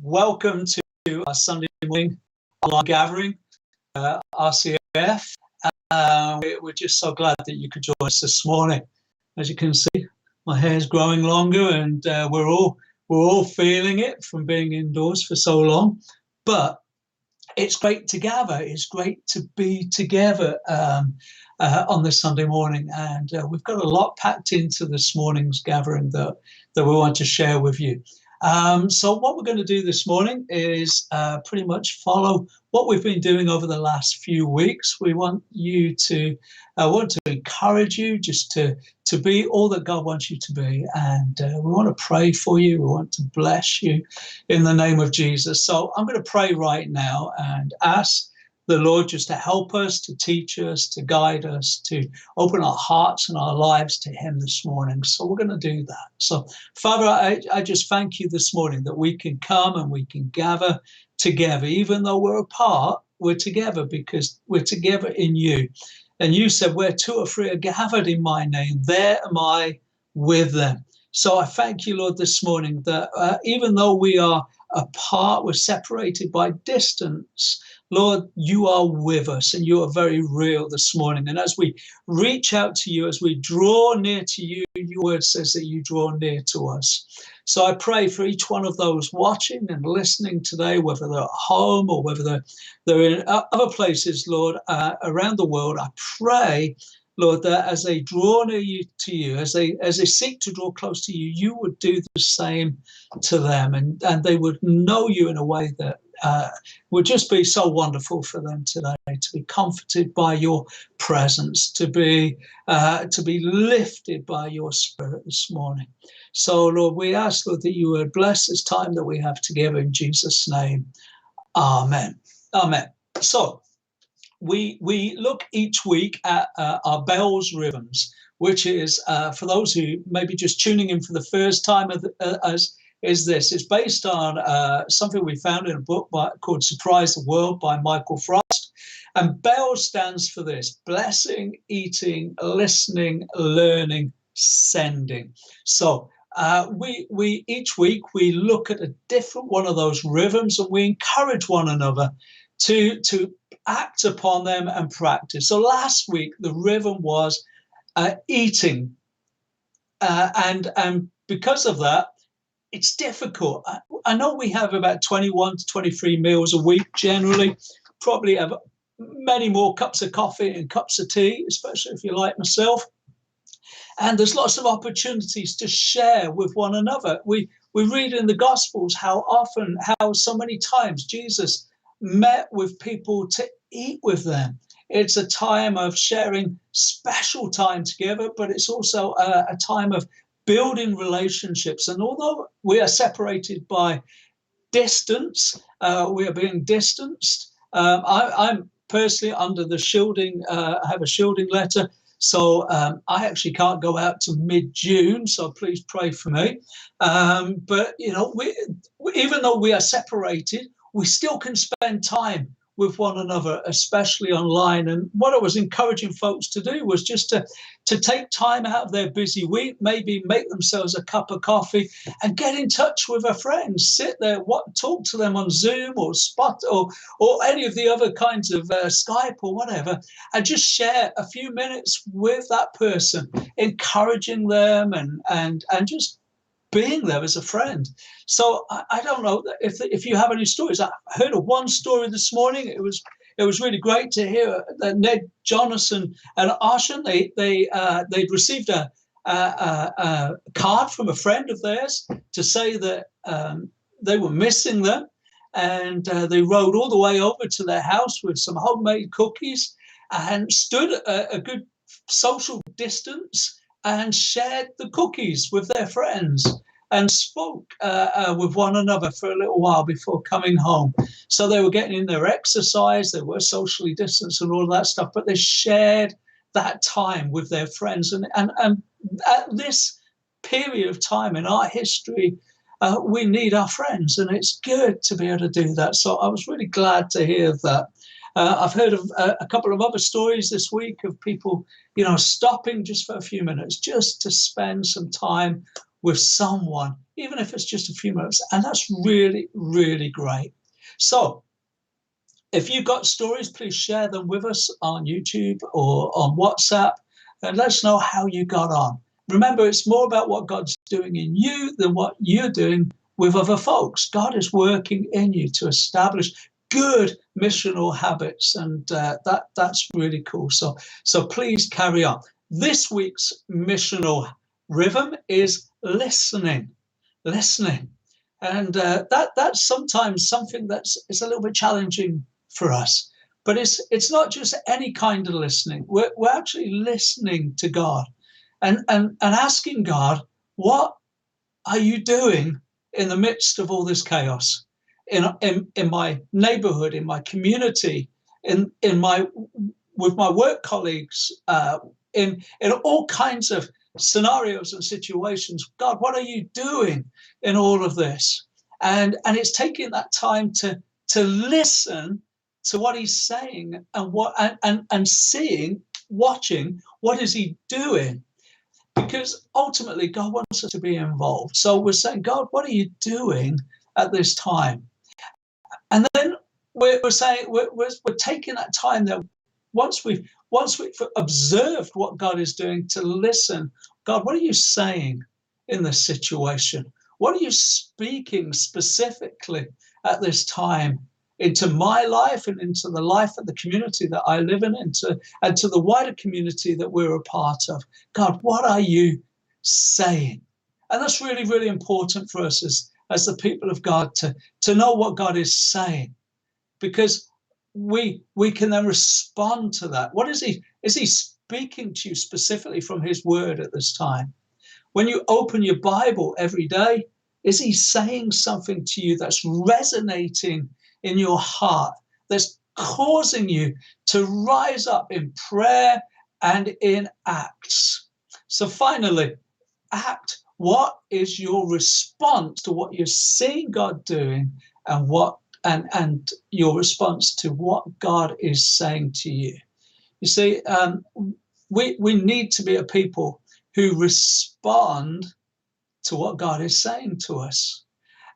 Welcome to our Sunday morning online gathering, RCF. We're just so glad that you could join us this morning. As you can see, my hair's growing longer, and we're all feeling it from being indoors for so long. But it's great to gather. It's great to be together on this Sunday morning, and we've got a lot packed into this morning's gathering that we want to share with you. So what we're going to do this morning is pretty much follow what we've been doing over the last few weeks. We want to encourage you just to be all that God wants you to be, and we want to pray for you. We want to bless you in the name of Jesus. So I'm going to pray right now and ask the Lord just to help us, to teach us, to guide us, to open our hearts and our lives to Him this morning. So we're going to do that. So, Father, I just thank you this morning that we can come and we can gather together. Even though we're apart, we're together because we're together in you. And you said, where two or three are gathered in my name, there am I with them. So I thank you, Lord, this morning that even though we are apart, we're separated by distance, Lord, you are with us and you are very real this morning. And as we reach out to you, as we draw near to you, your word says that you draw near to us. So I pray for each one of those watching and listening today, whether they're at home or whether they're in other places, Lord, around the world. I pray, Lord, that as they draw near to you, as they seek to draw close to you, you would do the same to them, and they would know you in a way that would just be so wonderful for them today, to be comforted by your presence, to be lifted by your Spirit this morning. So, Lord, we ask, Lord, that you would bless this time that we have together in Jesus' name. Amen. Amen. So, we look each week at our bells rhythms, which is, for those who may be just tuning in for the first time, it's based on something we found in a book called Surprise the World by Michael Frost. And BELL stands for this: blessing, eating, listening, learning, sending. So we each week we look at a different one of those rhythms, and we encourage one another to act upon them and practice. So last week the rhythm was eating, and because of that, it's difficult. I know we have about 21 to 23 meals a week generally, probably have many more cups of coffee and cups of tea, especially if you're like myself. And there's lots of opportunities to share with one another. We read in the Gospels how so many times Jesus met with people to eat with them. It's a time of sharing special time together, but it's also a time of building relationships. And although we are separated by distance, we are being distanced. I'm personally under the shielding, I have a shielding letter. So I actually can't go out to mid-June, so please pray for me. But, you know, even though we are separated, we still can spend time with one another, especially online. And what I was encouraging folks to do was just to take time out of their busy week, maybe make themselves a cup of coffee and get in touch with a friend, sit there, talk to them on Zoom or Spot or any of the other kinds of Skype or whatever, and just share a few minutes with that person, encouraging them and just being there as a friend. So I don't know if you have any stories. I heard of one story this morning. It was really great to hear that Ned, Jonathan, and Arshan, they'd received a card from a friend of theirs to say that they were missing them, and they rode all the way over to their house with some homemade cookies and stood a good social distance and shared the cookies with their friends and spoke with one another for a little while before coming home. So they were getting in their exercise, they were socially distanced and all of that stuff, but they shared that time with their friends. And at this period of time in our history, we need our friends, and it's good to be able to do that. So I was really glad to hear that. I've heard of a couple of other stories this week of people, stopping just for a few minutes, just to spend some time with someone, even if it's just a few moments. And that's really, really great. So if you've got stories, please share them with us on YouTube or on WhatsApp and let us know how you got on. Remember, it's more about what God's doing in you than what you're doing with other folks. God is working in you to establish good missional habits, and that's really cool. So please carry on. This week's missional rhythm is listening, and that's sometimes something that's a little bit challenging for us. But it's not just any kind of listening. We're actually listening to God, and asking God, what are you doing in the midst of all this chaos, in my neighborhood, in my community, with my work colleagues, in all kinds of scenarios and situations. God, what are you doing in all of this? And it's taking that time to listen to what he's saying and seeing, watching, what is he doing? Because ultimately God wants us to be involved. So we're saying, God, what are you doing at this time? And then we're saying, we're taking that time that once we've observed what God is doing, to listen. God, what are you saying in this situation? What are you speaking specifically at this time into my life and into the life of the community that I live in, and to the wider community that we're a part of? God, what are you saying? And that's really, really important for us as the people of God to know what God is saying, because we can then respond to that. What is he speaking to you specifically from his word at this time? When you open your Bible every day, is he saying something to you that's resonating in your heart, that's causing you to rise up in prayer and in acts? So finally, act. What is your response to what you're seeing God doing, and your response to what God is saying to you? You see, we need to be a people who respond to what God is saying to us.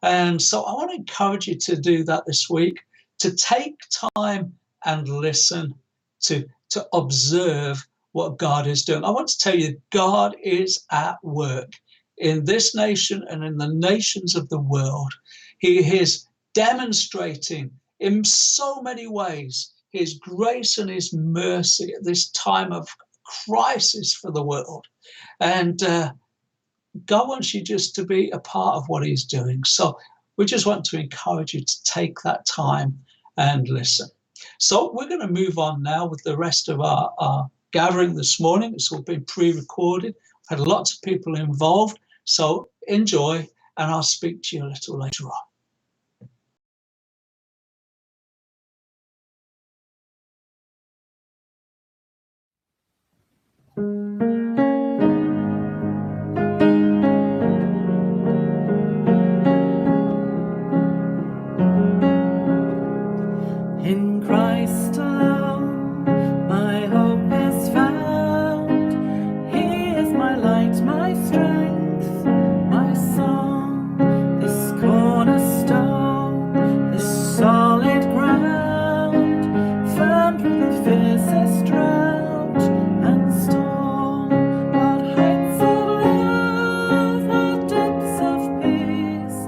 And so I want to encourage you to do that this week, to take time and listen, to observe what God is doing. I want to tell you, God is at work in this nation and in the nations of the world. He is demonstrating in so many ways his grace and his mercy at this time of crisis for the world. And God wants you just to be a part of what he's doing. So we just want to encourage you to take that time and listen. So we're going to move on now with the rest of our gathering this morning. It's all been pre-recorded. Had lots of people involved. So enjoy, and I'll speak to you a little later on. In Christ alone, my hope is found. He is my light, my strength, my song, this cornerstone, this solid ground, firm through the fiercest drought and storm. What heights of love, what depths of peace,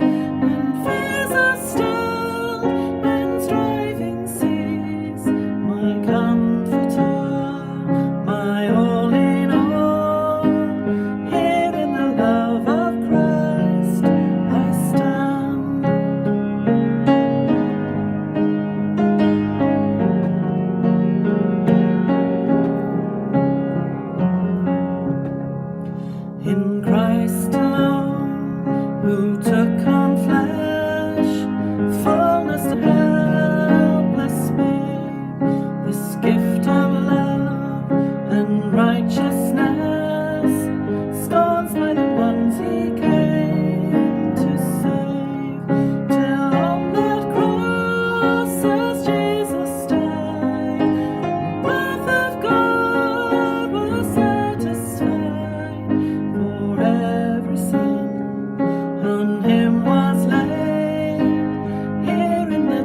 when fears are still, when striving cease. My comforter, my all in all, here in the love of Christ I stand. In Christ alone, who took on flesh, fullness to helpless babe, this gift of love and righteousness, scorns by the ones he came to save, till on that cross as Jesus died, the wrath of God was satisfied for every sin.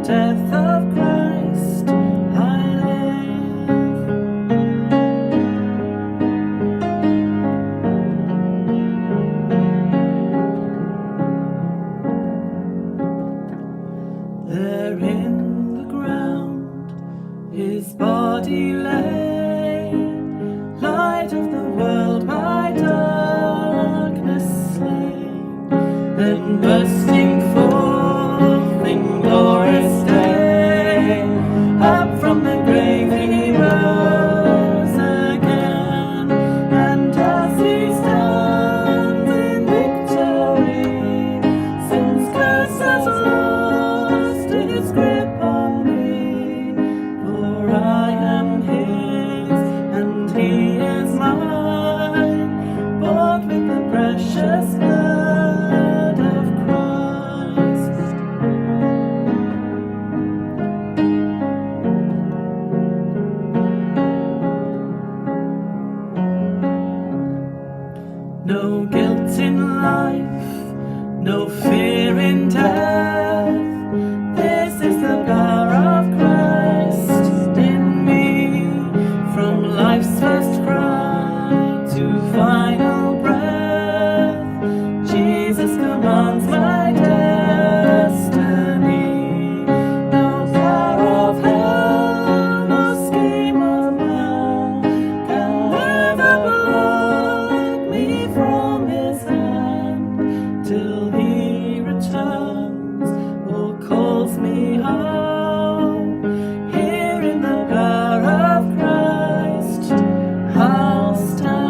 death of Christ I live. There in the ground his body lay, light of the world by darkness slain, then bursting forth in glorious day, up from the grave he rose again, and as he stands in victory, sin's curse has lost its grip on me, for I am his and he is mine, bought with the precious blood of Christ. No guilt in life, no fear in death, this is the power of Christ in me, from life's first cry to final breath, Jesus commands my destiny. No power of hell, no scheme of man can ever pluck me from his hand, till he returns or calls me home. Here in the power of Christ I'll stand.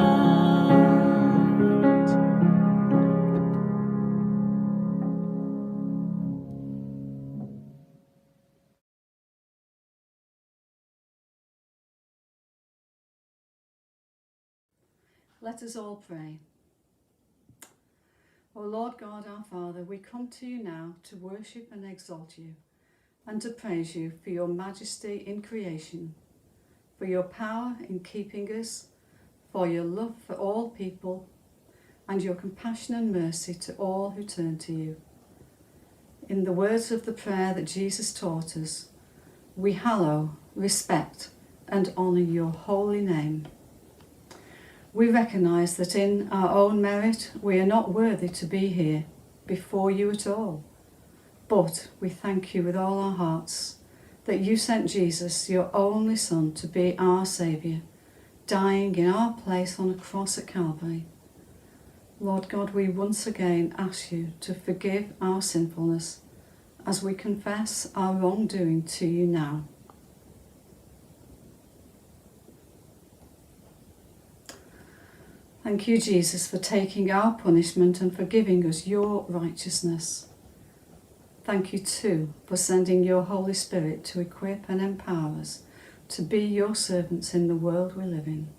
Let us all pray. O Lord God, our Father, we come to you now to worship and exalt you, and to praise you for your majesty in creation, for your power in keeping us, for your love for all people, and your compassion and mercy to all who turn to you. In the words of the prayer that Jesus taught us, we hallow, respect, and honour your holy name. We recognise that in our own merit we are not worthy to be here before you at all, but we thank you with all our hearts that you sent Jesus, your only Son, to be our Saviour, dying in our place on a cross at Calvary. Lord God, we once again ask you to forgive our sinfulness as we confess our wrongdoing to you now. Thank you, Jesus, for taking our punishment and for giving us your righteousness. Thank you too for sending your Holy Spirit to equip and empower us to be your servants in the world we live in.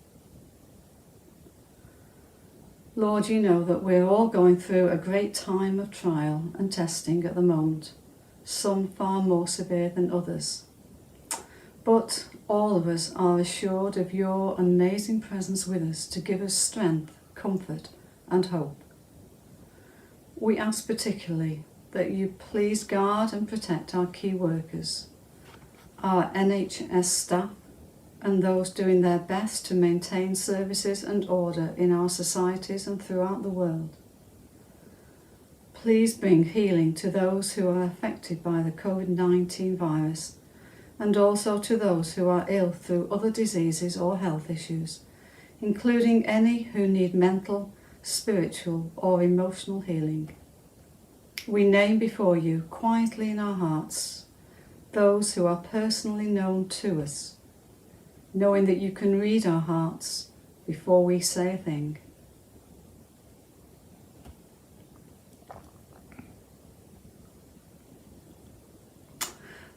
Lord, you know that we're all going through a great time of trial and testing at the moment, some far more severe than others. But all of us are assured of your amazing presence with us to give us strength, comfort, and hope. We ask particularly that you please guard and protect our key workers, our NHS staff, and those doing their best to maintain services and order in our societies and throughout the world. Please bring healing to those who are affected by the COVID-19 virus, and also to those who are ill through other diseases or health issues, including any who need mental, spiritual, or emotional healing. We name before you, quietly in our hearts, those who are personally known to us, knowing that you can read our hearts before we say a thing.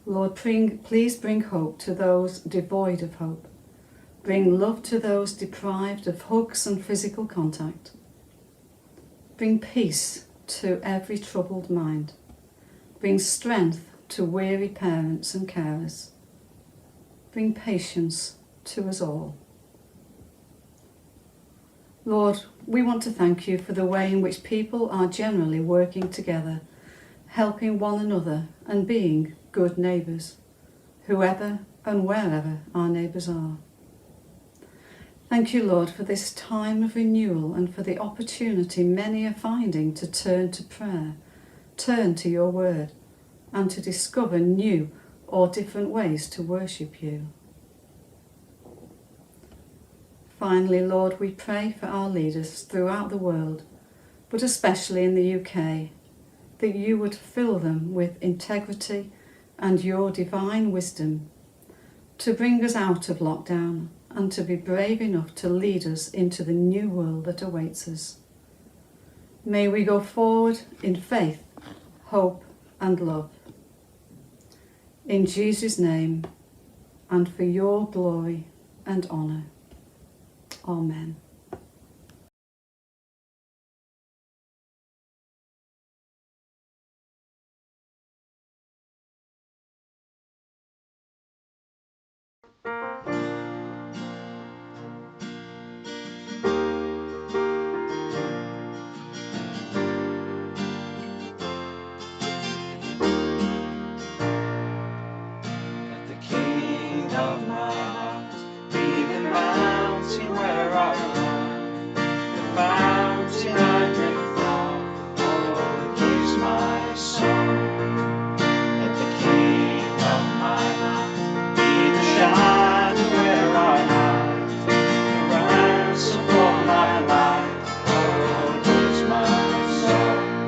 Lord, please bring hope to those devoid of hope. Bring love to those deprived of hugs and physical contact. Bring peace to every troubled mind. Bring strength to weary parents and carers. Bring patience to us all. Lord, we want to thank you for the way in which people are generally working together helping one another and being good neighbours, whoever and wherever our neighbours are. Thank you, Lord, for this time of renewal and for the opportunity many are finding to turn to prayer, turn to your word, and to discover new or different ways to worship you. Finally, Lord, we pray for our leaders throughout the world, but especially in the UK, that you would fill them with integrity and your divine wisdom to bring us out of lockdown and to be brave enough to lead us into the new world that awaits us. May we go forward in faith, hope and love. In Jesus' name, and for your glory and honour. Amen. Let the King of my heart be the mountain where I run, the fountain I drink from. Oh, he's my song. Let the King of my heart be the shadow where I hide, the ransom for my life. Oh, he's my song.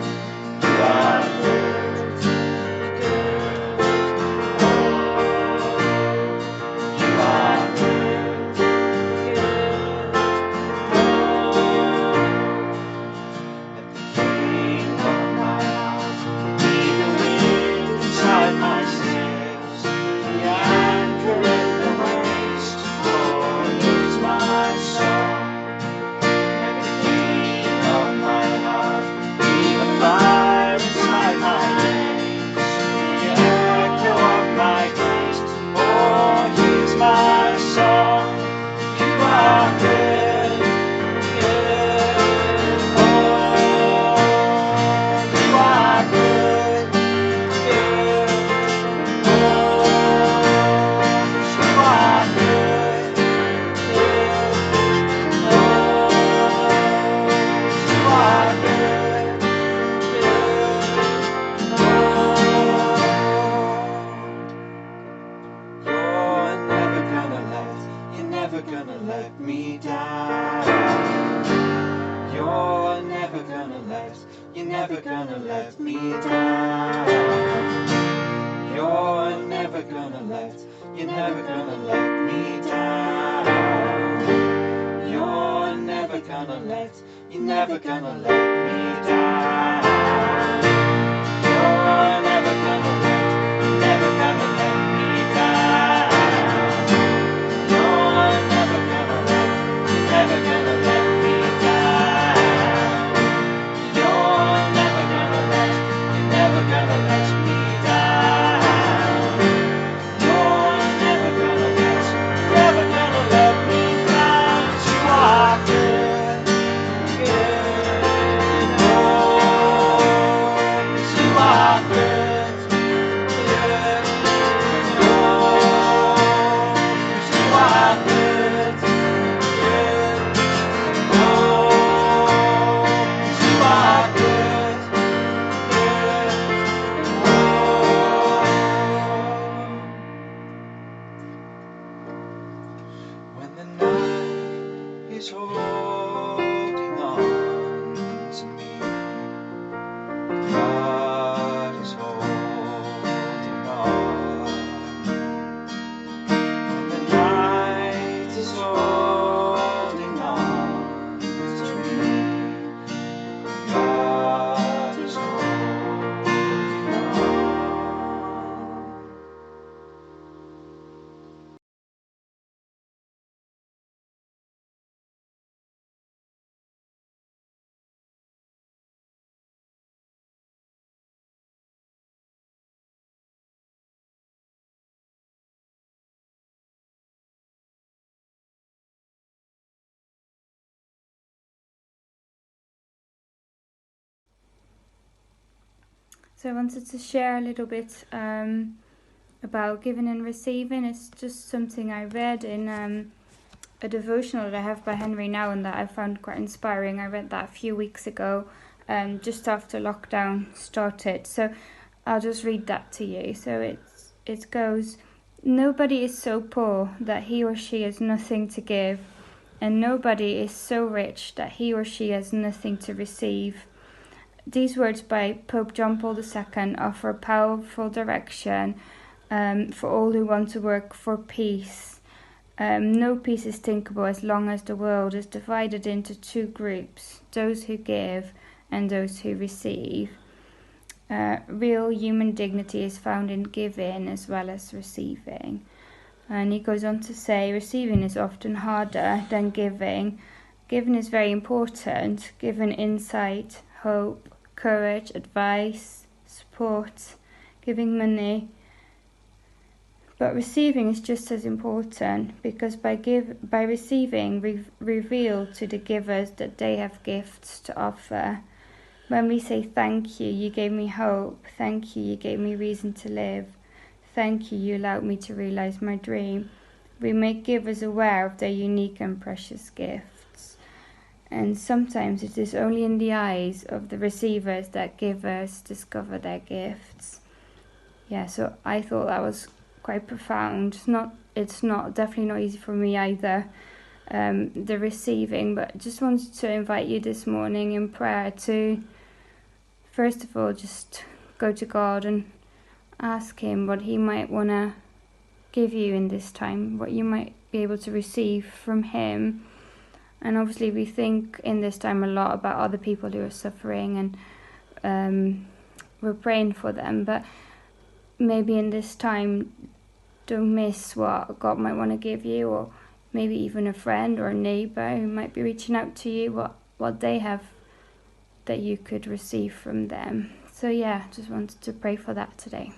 You are good, good. You are good, good. Let the King of my heart be the wind inside my sails, the anchor in the waves. Oh, he's my song. Let the King of my heart be the fire inside my veins, the echo of my gaze. Oh, he's my song. You are good, good. Oh, you are good, good. Oh, you are good, good. Oh, you are good, good. Oh, you're never gonna let me down. You're never gonna let me down. You're never gonna let me down. You're never gonna let me down. You're never gonna let me down. You're never gonna let me down. You're never gonna let me down. You're never gonna let me down. 'Cause you are good, good. Oh, 'cause you are good. So I wanted to share a little bit about giving and receiving. It's just something I read in a devotional that I have by Henry Nouwen that I found quite inspiring. I read that a few weeks ago, just after lockdown started. So I'll just read that to you. So it goes, "Nobody is so poor that he or she has nothing to give, and nobody is so rich that he or she has nothing to receive." These words by Pope John Paul II offer powerful direction for all who want to work for peace. No peace is thinkable as long as the world is divided into two groups, those who give and those who receive. Real human dignity is found in giving as well as receiving. And he goes on to say, receiving is often harder than giving. Giving is very important, giving insight, hope, courage, advice, support, giving money. But receiving is just as important, because by receiving we reveal to the givers that they have gifts to offer. When we say thank you, you gave me hope, thank you, you gave me reason to live, thank you, you allowed me to realize my dream, we make givers aware of their unique and precious gifts. And sometimes it is only in the eyes of the receivers that givers discover their gifts. Yeah, so I thought that was quite profound. It's not definitely not easy for me either, the receiving, but just wanted to invite you this morning in prayer to, first of all, just go to God and ask him what he might want to give you in this time, what you might be able to receive from him. And obviously we think in this time a lot about other people who are suffering, and we're praying for them, but maybe in this time don't miss what God might want to give you, or maybe even a friend or a neighbour who might be reaching out to you, what they have that you could receive from them. So yeah, just wanted to pray for that today.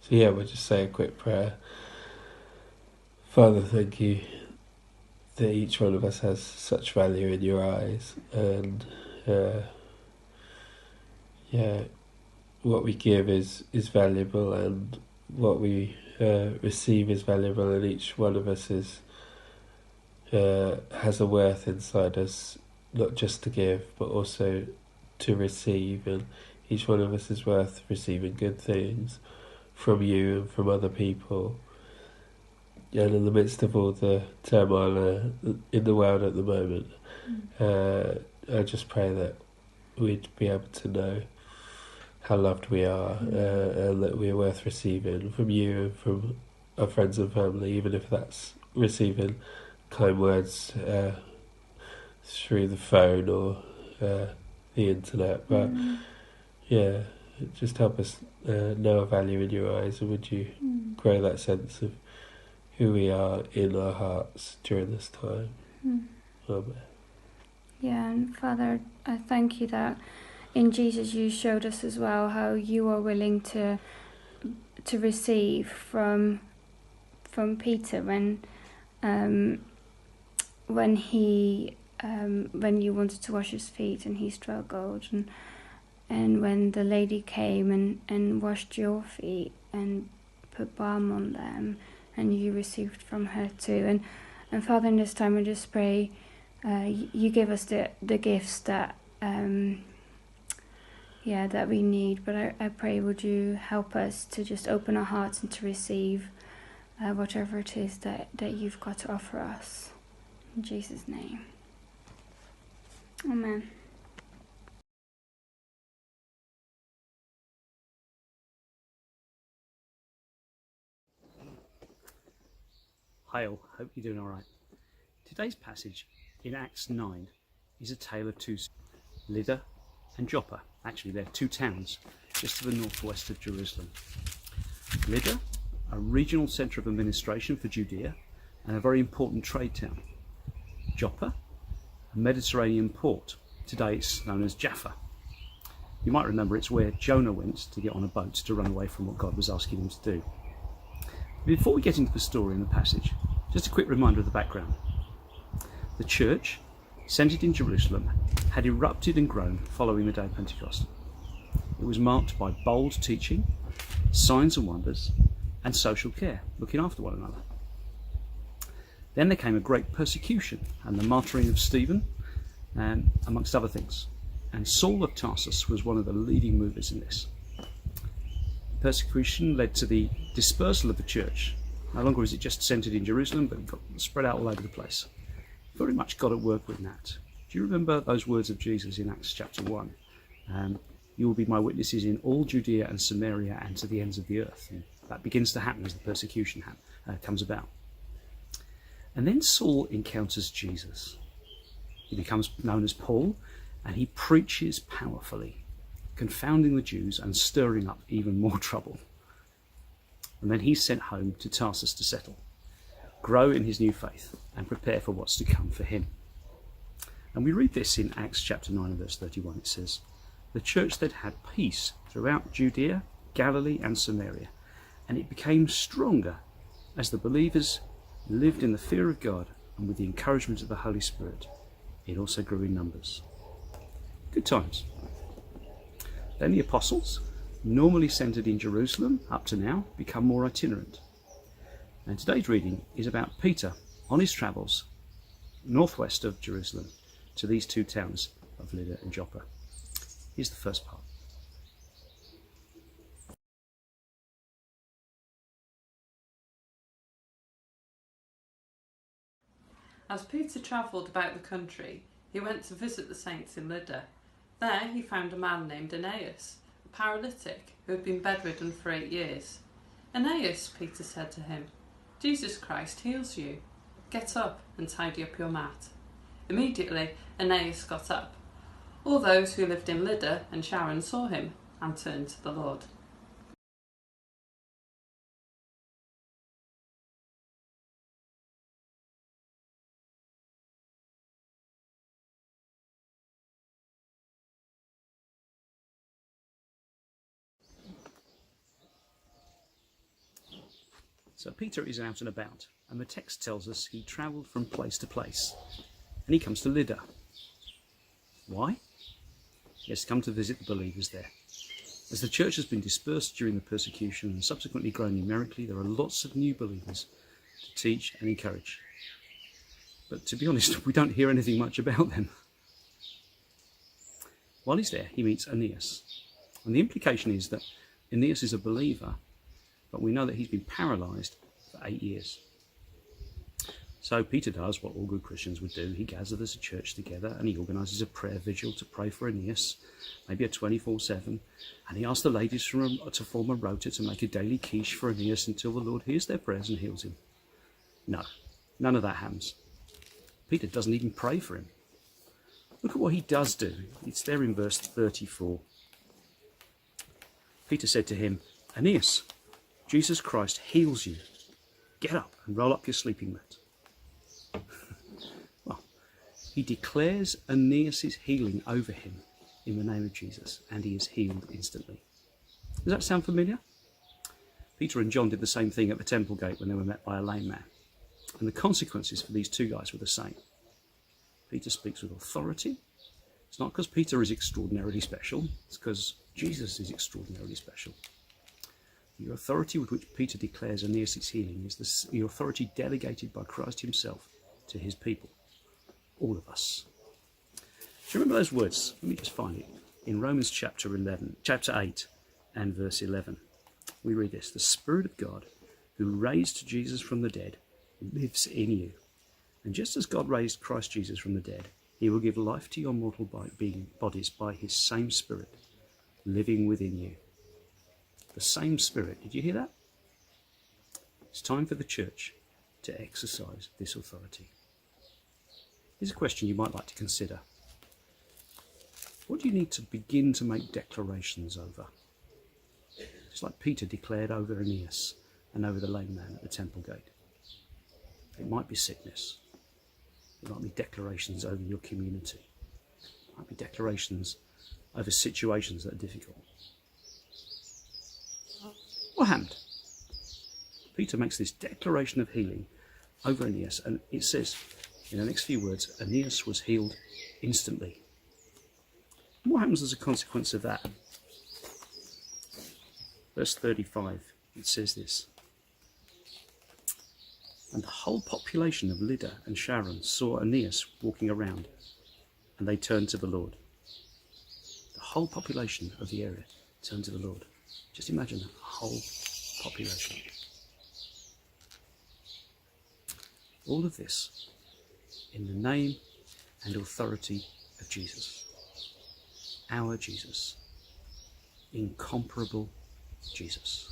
So yeah, we'll just say a quick prayer. Father, thank you that each one of us has such value in your eyes, and what we give is valuable, and what we receive is valuable, and each one of us has a worth inside us, not just to give but also to receive, and each one of us is worth receiving good things from you and from other people. And in the midst of all the turmoil in the world at the moment, I just pray that we'd be able to know how loved we are, and that we're worth receiving from you and from our friends and family, even if that's receiving kind words through the phone or the internet. But yeah, just help us know our value in your eyes, and would you grow that sense of who we are in our hearts during this time. Amen. Yeah, and Father, I thank you that in Jesus you showed us as well how you are willing to receive from Peter when you wanted to wash his feet and he struggled, and when the lady came and washed your feet and put balm on them, and you received from her too. And Father, in this time I just pray you give us the gifts that that we need, but I pray would you help us to just open our hearts and to receive whatever it is that you've got to offer us. In Jesus' name. Amen. Hi all, hope you're doing alright. Today's passage in Acts 9 is a tale of two, Lydda and Joppa. Actually, they're two towns just to the northwest of Jerusalem. Lydda, a regional centre of administration for Judea and a very important trade town. Joppa, a Mediterranean port. Today it's known as Jaffa. You might remember it's where Jonah went to get on a boat to run away from what God was asking him to do. Before we get into the story in the passage, just a quick reminder of the background. The church, centred in Jerusalem, had erupted and grown following the day of Pentecost. It was marked by bold teaching, signs and wonders, and social care, looking after one another. Then there came a great persecution and the martyring of Stephen, amongst other things. And Saul of Tarsus was one of the leading movers in this. Persecution led to the dispersal of the church. No longer is it just centred in Jerusalem, but it got spread out all over the place. Very much God at work with that. Do you remember those words of Jesus in Acts chapter 1? You will be my witnesses in all Judea and Samaria and to the ends of the earth. And that begins to happen as the persecution comes about. And then Saul encounters Jesus. He becomes known as Paul, and he preaches powerfully, confounding the Jews and stirring up even more trouble. And then he's sent home to Tarsus to settle, grow in his new faith, and prepare for what's to come for him. And we read this in Acts chapter 9 and verse 31. It says, "The church then had peace throughout Judea, Galilee and Samaria, and it became stronger as the believers lived in the fear of God and with the encouragement of the Holy Spirit. It also grew in numbers." Good times. Then the apostles, normally centred in Jerusalem up to now, become more itinerant. And today's reading is about Peter on his travels northwest of Jerusalem to these two towns of Lydda and Joppa. Here's the first part. As Peter travelled about the country, he went to visit the saints in Lydda. There he found a man named Aeneas, a paralytic who had been bedridden for 8 years. "Aeneas," Peter said to him, "Jesus Christ heals you. Get up and tidy up your mat." Immediately Aeneas got up. All those who lived in Lydda and Sharon saw him and turned to the Lord. So Peter is out and about, and the text tells us he travelled from place to place, and he comes to Lydda. Why? He has come to visit the believers there. As the church has been dispersed during the persecution and subsequently grown numerically, there are lots of new believers to teach and encourage. But to be honest, we don't hear anything much about them. While he's there, he meets Aeneas. And the implication is that Aeneas is a believer, but we know that he's been paralysed for 8 years. So Peter does what all good Christians would do. He gathers a church together and he organises a prayer vigil to pray for Aeneas, maybe a 24/7, and he asks the ladies to form a rota to make a daily quiche for Aeneas until the Lord hears their prayers and heals him. No, none of that happens. Peter doesn't even pray for him. Look at what he does do. It's there in verse 34. Peter said to him, "Aeneas, Jesus Christ heals you. Get up and roll up your sleeping mat." Well, he declares Aeneas' healing over him in the name of Jesus, and he is healed instantly. Does that sound familiar? Peter and John did the same thing at the temple gate when they were met by a lame man. And the consequences for these two guys were the same. Peter speaks with authority. It's not because Peter is extraordinarily special, it's because Jesus is extraordinarily special. The authority with which Peter declares Aeneas' healing is the authority delegated by Christ himself to his people, all of us. Do you remember those words? Let me just find it. In Romans chapter 8 and verse 11, we read this: "The Spirit of God, who raised Jesus from the dead, lives in you. And just as God raised Christ Jesus from the dead, he will give life to your mortal bodies by his same Spirit living within you." The same Spirit. Did you hear that? It's time for the church to exercise this authority. Here's a question you might like to consider. What do you need to begin to make declarations over? Just like Peter declared over Aeneas and over the lame man at the temple gate. It might be sickness. It might be declarations over your community. It might be declarations over situations that are difficult. What happened? Peter makes this declaration of healing over Aeneas, and it says in the next few words, Aeneas was healed instantly. And what happens as a consequence of that? verse 35, it says this. And the whole population of Lydda and Sharon saw Aeneas walking around, and they turned to the Lord. The whole population of the area turned to the Lord. Just imagine the whole population. All of this in the name and authority of Jesus. Our Jesus. Incomparable Jesus.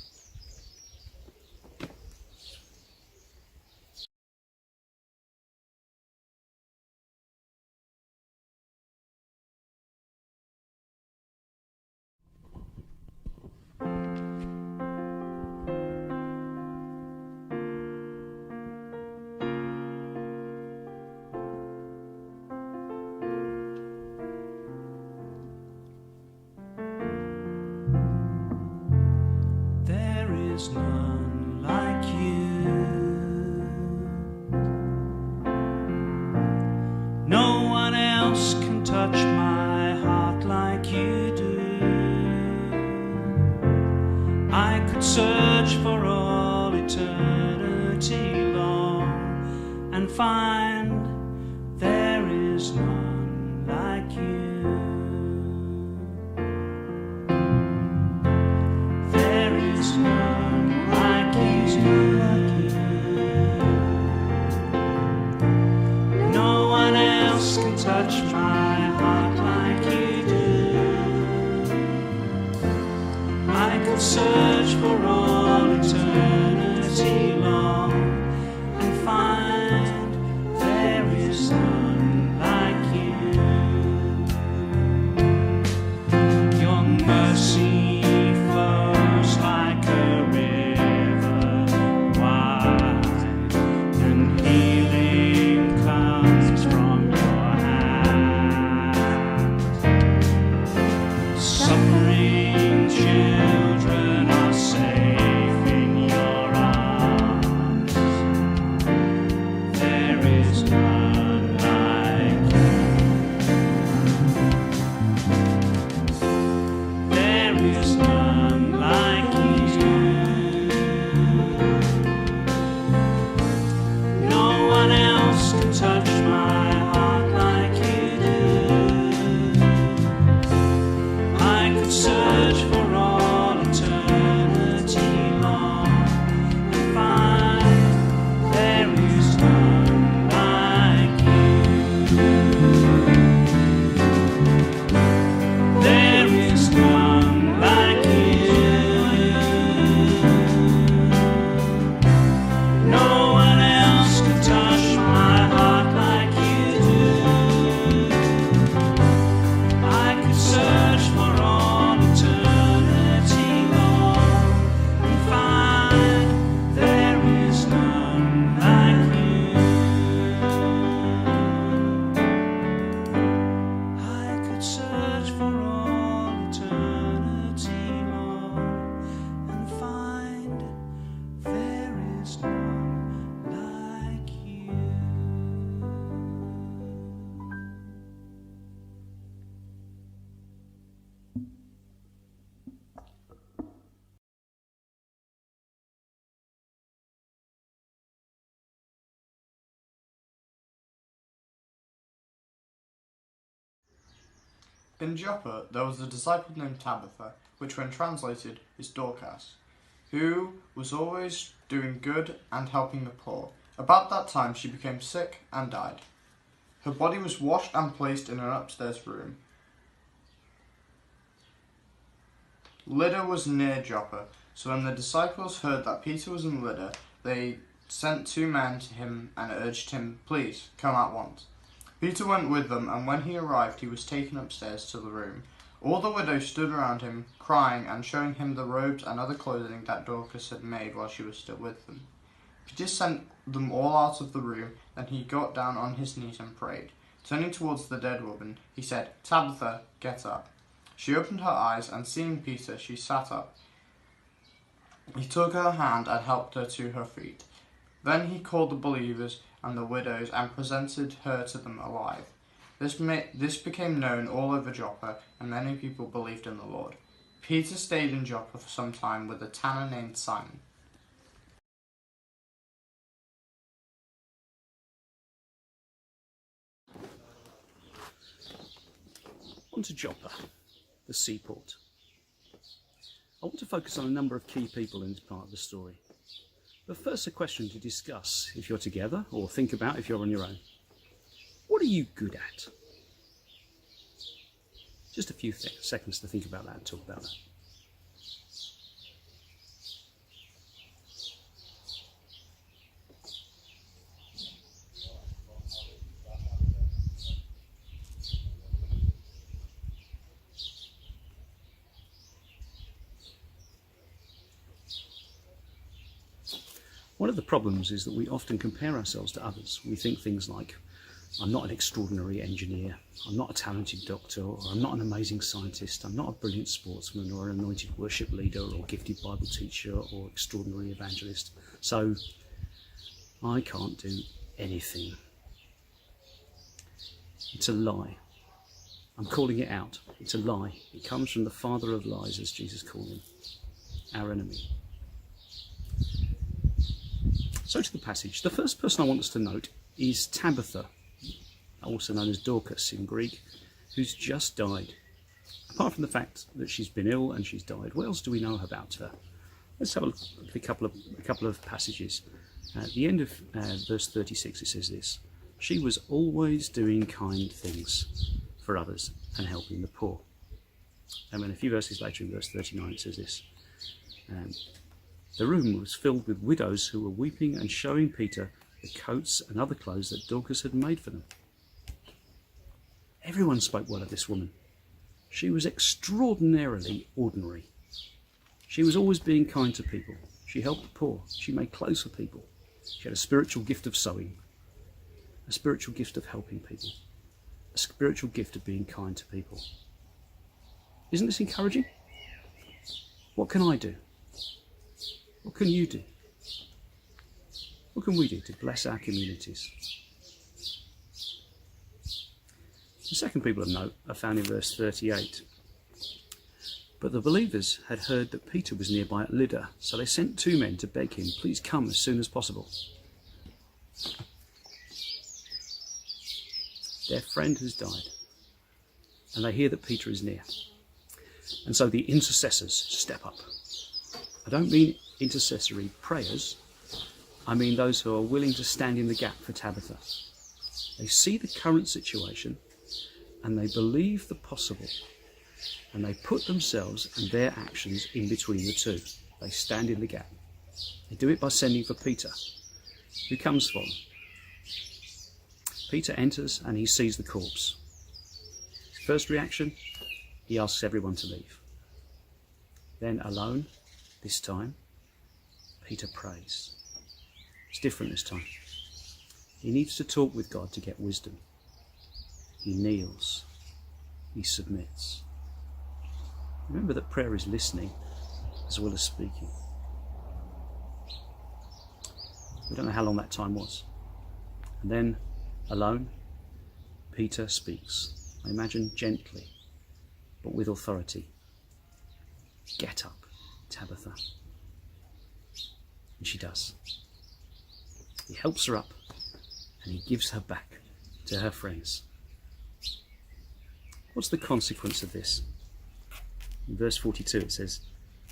There is none like you. No one else can touch my heart like you do. I could search for all eternity long and find there is none like you. There is none like you. No one else can touch my heart like you do. I could search for all eternity long and find there is none like you. Your mercy flows like a river wide, and healing comes from your hand. Suffering children are safe in your arms. There is none like you. There is none like you. No one else can touch my heart like you do. I could search for all eternity long and find there is none like you. There is none like you. No one else can touch my heart like you do. I could search for all eternity long and find there is none like you. I could search for all eternity long and find there is none like you. In Joppa there was a disciple named Tabitha, which when translated is Dorcas, who was always doing good and helping the poor. About that time she became sick and died. Her body was washed and placed in an upstairs room. Lydda was near Joppa, so when the disciples heard that Peter was in Lydda, they sent 2 men to him and urged him, "Please, come at once." Peter went with them, and when he arrived, he was taken upstairs to the room. All the widows stood around him, crying and showing him the robes and other clothing that Dorcas had made while she was still with them. Peter sent them all out of the room, then he got down on his knees and prayed. Turning towards the dead woman, he said, "Tabitha, get up." She opened her eyes, and seeing Peter, she sat up. He took her hand and helped her to her feet. Then he called the believers and the widows and presented her to them alive. This became known all over Joppa, and many people believed in the Lord. Peter stayed in Joppa for some time with a tanner named Simon. On to Joppa, the seaport. I want to focus on a number of key people in this part of the story. But first, a question to discuss if you're together, or think about if you're on your own. What are you good at? Just a few seconds to think about that and talk about that. One of the problems is that we often compare ourselves to others. We think things like, I'm not an extraordinary engineer, I'm not a talented doctor, or I'm not an amazing scientist, I'm not a brilliant sportsman or an anointed worship leader or gifted Bible teacher or extraordinary evangelist, so I can't do anything. It's a lie. I'm calling it out. It's a lie. It comes from the father of lies, as Jesus called him, our enemy. So to the passage. The first person I want us to note is Tabitha, also known as Dorcas in Greek, who's just died. Apart from the fact that she's been ill and she's died, what else do we know about her? Let's have a couple of passages. At the end of verse 36 it says this: she was always doing kind things for others and helping the poor. And then a few verses later in verse 39 it says this: the room was filled with widows who were weeping and showing Peter the coats and other clothes that Dorcas had made for them. Everyone spoke well of this woman. She was extraordinarily ordinary. She was always being kind to people. She helped the poor. She made clothes for people. She had a spiritual gift of sewing, a spiritual gift of helping people, a spiritual gift of being kind to people. Isn't this encouraging? What can I do? What can you do? What can we do to bless our communities? The second people of note are found in verse 38. But the believers had heard that Peter was nearby at Lydda, so they sent 2 men to beg him, please come as soon as possible. Their friend has died, and they hear that Peter is near. And so the intercessors step up. I don't mean intercessory prayers, I mean those who are willing to stand in the gap for Tabitha. They see the current situation and they believe the possible, and they put themselves and their actions in between the two. They stand in the gap. They do it by sending for Peter, who comes for them. Peter enters and he sees the corpse. His first reaction, he asks everyone to leave. Then alone, this time, Peter prays. It's different this time. He needs to talk with God to get wisdom. He kneels. He submits. Remember that prayer is listening as well as speaking. We don't know how long that time was. And then, alone, Peter speaks. I imagine gently, but with authority. Get up, Tabitha. And she does. He helps her up and he gives her back to her friends. What's the consequence of this? In verse 42 it says,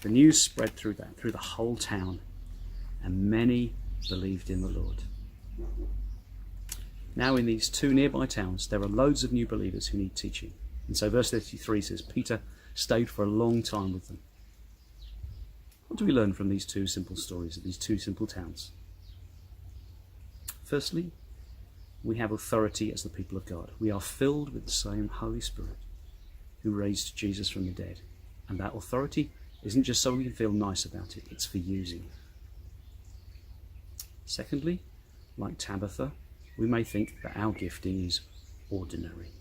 the news spread through the whole town, and many believed in the Lord. Now in these 2 nearby towns there are loads of new believers who need teaching. And so verse 33 says Peter stayed for a long time with them. What do we learn from these 2 simple stories of these 2 simple towns? Firstly, we have authority as the people of God. We are filled with the same Holy Spirit who raised Jesus from the dead. And that authority isn't just so we can feel nice about it, it's for using. Secondly, like Tabitha, we may think that our gifting is ordinary.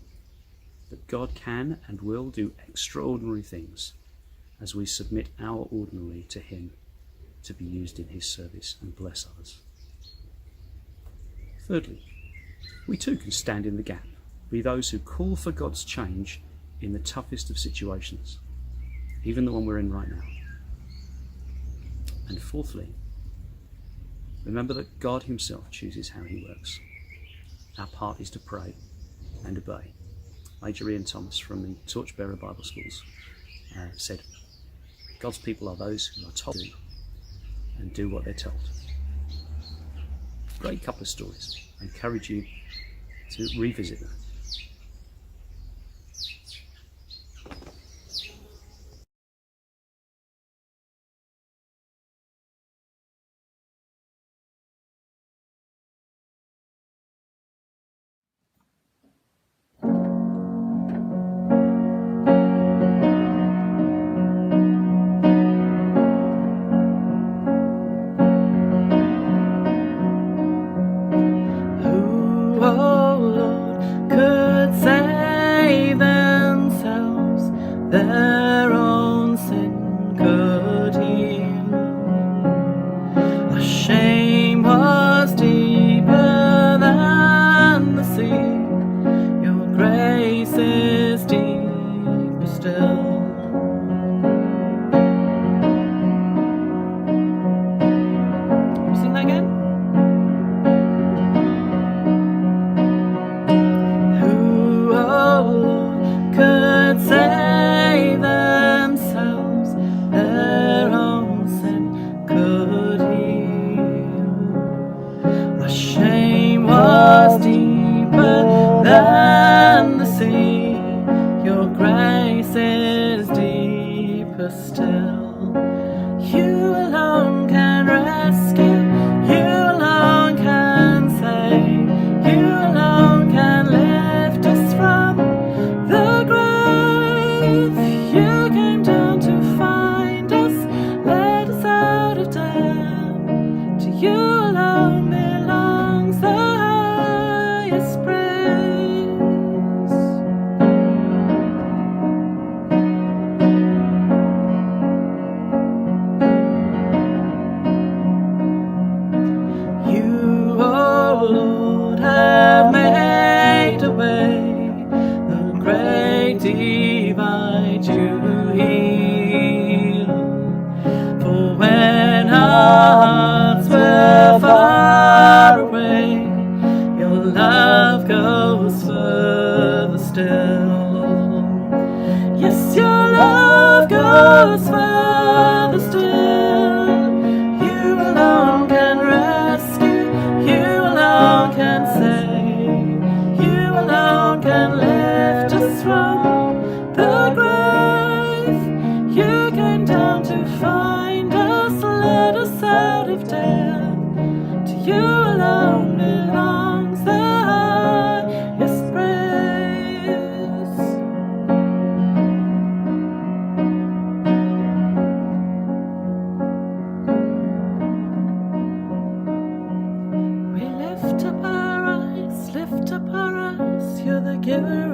But God can and will do extraordinary things as we submit our ordinary to him to be used in his service and bless others. Thirdly, we too can stand in the gap, be those who call for God's change in the toughest of situations. even the one we're in right now. And fourthly, remember that God himself chooses how he works. Our part is to pray and obey. Major Ian Thomas from the Torchbearer Bible Schools said, God's people are those who are told to do and do what they're told. Great couple of stories. I encourage you to revisit them. Their own sin could heal. Our shame was deeper than the sea. Your grace is deeper still. Sing that again. Who, oh Lord, could save themselves? Their own sin could heal. Our shame was deeper than the sea. Your grace is deeper still. You alone can rescue. You alone can save. You alone can lift us from the grave. You came down to find us, led us out of death. To you alone belongs the highest praise. You, oh Lord, have made a way, the great divide you heal. For when our hearts were far away, your love goes further still. Yes, your love goes further still. You alone can rescue. You alone can save. You alone can lift us from the grave. You came down to find us, led us out of death. To you alone belongs the highest praise. We lift up our eyes, you're the giver